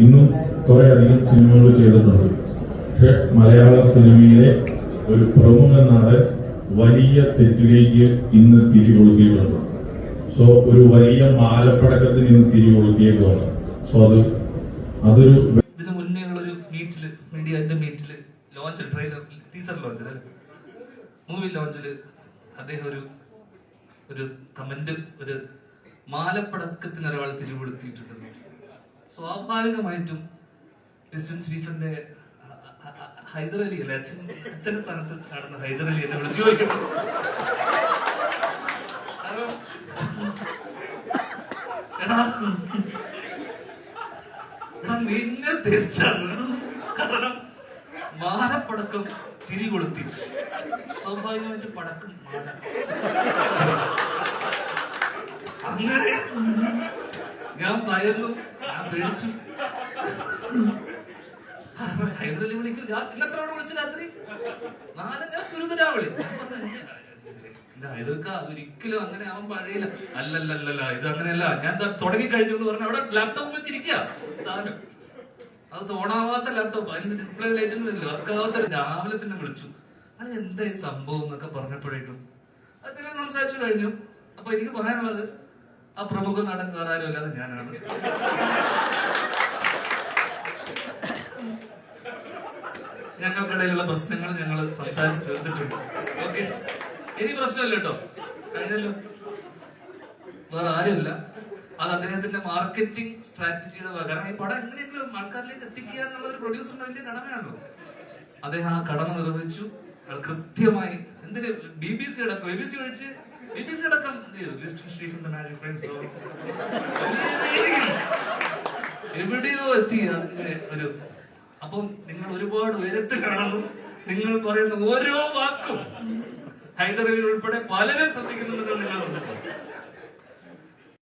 ഇന്നും കുറെ അധികം സിനിമകൾ ചെയ്തിട്ടുണ്ട്. പക്ഷെ മലയാള സിനിമയിലെ ഒരു പ്രമുഖ നടൻ വലിയ തെറ്റിലേക്ക് ഇന്ന് തിരികൊളുത്തിയിട്ടുണ്ട്. സോ ഒരു വലിയ മാലപ്പടക്കത്തിന് ഇന്ന് തിരികൊളുത്തിയേക്കുവാണ്. സോ അതൊരു ഇതിന് മുന്നേ ഉള്ളൊരു മീറ്റില്, മീഡിയന്റെ മീറ്റില്, ലോഞ്ച് ട്രെയിലർ ടീസർ ലോഞ്ചില്, മൂവി ലോഞ്ചില് അദ്ദേഹം ഒരു കമന്റ്, ഒരു മാലപ്പടക്കത്തിന് ഒരാൾ തിരികൊളുത്തിയിട്ടുണ്ട്. സ്വാഭാവികമായിട്ടും ലിസ്റ്റൻ സ്റ്റീഫന്റെ ഹൈദർ അലി അല്ലെ, അച്ഛന്റെ സ്ഥാനത്ത് കാണുന്ന ഹൈദർ അലി എന്നെ വിളിച്ചു ചോദിക്കും, എടാ നിന്നെ തെറ്റാണ്. കാരണം മാലപ്പടക്കം തിരികൊളുത്തി, സ്വാഭാവികമായിട്ട് പടക്കം മാല. അങ്ങനെ ഞാൻ ഭയന്നു, ഞാൻ പേടിച്ചു. ഹൈദരലി വിളിക്കും, ഇന്നത്രോടെ വിളിച്ചു രാത്രി 4 ഞാൻ തുരുതുരാ വിളി. ഹൈദർക്ക അതൊരിക്കലും അങ്ങനെ ആവാൻ പാടില്ല. അല്ലല്ലല്ല, ഇത് അങ്ങനെയല്ല, ഞാൻ തുടങ്ങി കഴിഞ്ഞു എന്ന് പറഞ്ഞ അവിടെ ലാപ്ടോപ്പ് വെച്ചിരിക്കുക സാധനം. അത് തോണാവാത്ത ലാപ്ടോപ്പ്, അതിന്റെ ഡിസ്പ്ലേ ലൈറ്റ് വർക്കാവാത്ത. രാവിലെ തന്നെ വിളിച്ചു, അത് എന്താ ഈ സംഭവം എന്നൊക്കെ പറഞ്ഞപ്പോഴേക്കും അതൊക്കെ സംസാരിച്ചു കഴിഞ്ഞു. അപ്പൊ എനിക്ക് പറയാനുള്ളത്, ആ പ്രമുഖ നടൻ വേറെ ആരും അല്ലാതെ ഞാനാണ്. ഞങ്ങൾക്കിടയിലുള്ള പ്രശ്നങ്ങൾ ഞങ്ങൾ സംസാരിച്ച് തീർത്തിട്ടുണ്ട്. ഓക്കെ, ഇനി പ്രശ്നമല്ല കേട്ടോ, കഴിഞ്ഞല്ലോ. വേറെ ആരുമില്ല, അത് അദ്ദേഹത്തിന്റെ മാർക്കറ്റിംഗ് സ്ട്രാറ്റജിയുടെ ഭാഗം. കാരണം ഈ പടം എങ്ങനെയെങ്കിലും ആൾക്കാരിലേക്ക് എത്തിക്കുക എന്നുള്ള ഒരു പ്രൊഡ്യൂസറിന്റെ വലിയ കടമയാണല്ലോ. അദ്ദേഹം ആ കടമ നിർവഹിച്ചു കൃത്യമായി. എന്തിന് BBC അടക്കം, ABC ഒഴിച്ച് BBC അടക്കം എവിടെയോ എത്തി അതിന്റെ ഒരു. അപ്പം നിങ്ങൾ ഒരുപാട് ഉയരത്തിലാണെന്നും നിങ്ങൾ പറയുന്ന ഓരോ വാക്കും ഹൈദരലി ഉൾപ്പെടെ പലരും ശ്രദ്ധിക്കുന്നുണ്ടെന്ന് നിങ്ങൾ ശ്രദ്ധിച്ചു.